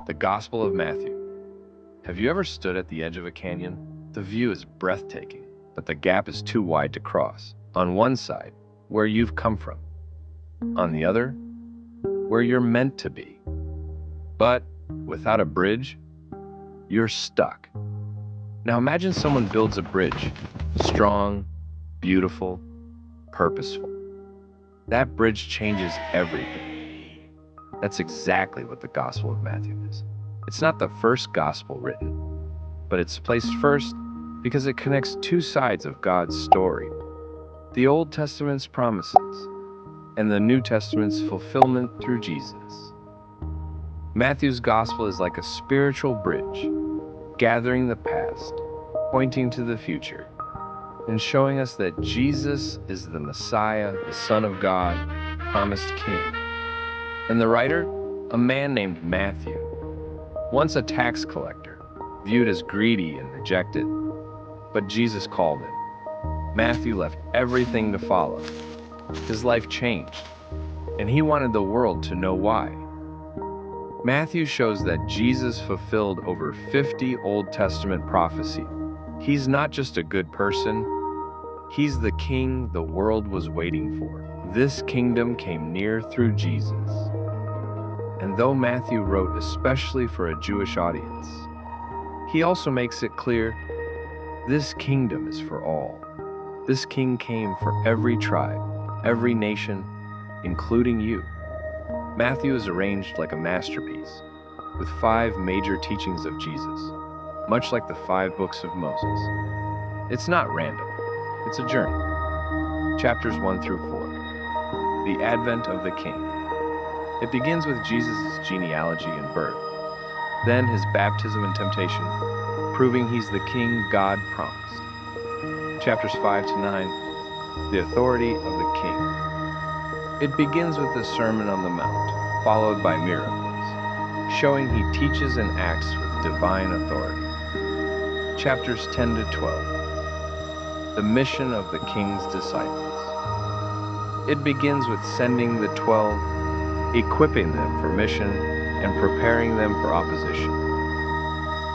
The Gospel of Matthew. Have you ever stood at the edge of a canyon? The view is breathtaking, but the gap is too wide to cross. On one side, where you've come from. On the other, where you're meant to be. But without a bridge, you're stuck. Now imagine someone builds a bridge, strong, beautiful, purposeful. That bridge changes everything. That's exactly what the Gospel of Matthew is. It's not the first gospel written, but it's placed first because it connects two sides of God's story. The Old Testament's promises and the New Testament's fulfillment through Jesus. Matthew's gospel is like a spiritual bridge, gathering the past, pointing to the future, and showing us that Jesus is the Messiah, the Son of God, promised King. And the writer, a man named Matthew, once a tax collector, viewed as greedy and rejected, but Jesus called him. Matthew left everything to follow. His life changed, and he wanted the world to know why. Matthew shows that Jesus fulfilled over 50 Old Testament prophecies. He's not just a good person, he's the king the world was waiting for. This kingdom came near through Jesus. And though Matthew wrote especially for a Jewish audience, he also makes it clear this kingdom is for all. This king came for every tribe, every nation, including you. Matthew is arranged like a masterpiece, with 5 major teachings of Jesus, much like the 5 books of Moses. It's not random, it's a journey. Chapters 1 through 4. The Advent of the King. It begins with Jesus' genealogy and birth, then his baptism and temptation, proving he's the king God promised. Chapters 5 to 9, the authority of the king. It begins with the Sermon on the Mount, followed by miracles, showing he teaches and acts with divine authority. Chapters 10 to 12, the mission of the king's disciples. It begins with sending the 12, equipping them for mission, and preparing them for opposition.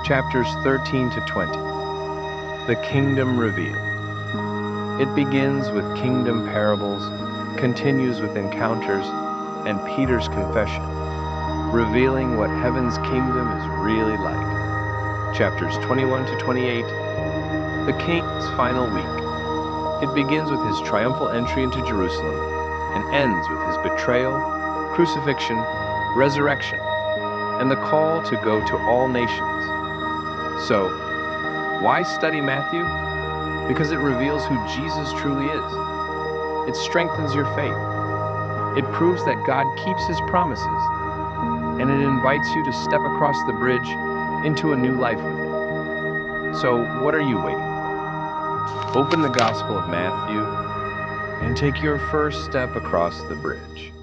Chapters 13 to 20, the kingdom revealed. It begins with kingdom parables, continues with encounters, and Peter's confession, revealing what heaven's kingdom is really like. Chapters 21 to 28, the king's final week. It begins with his triumphal entry into Jerusalem and ends with his betrayal, crucifixion, resurrection, and the call to go to all nations. So, why study Matthew? Because it reveals who Jesus truly is. It strengthens your faith. It proves that God keeps his promises, and it invites you to step across the bridge into a new life with him. So, what are you waiting for? Open the Gospel of Matthew and take your first step across the bridge.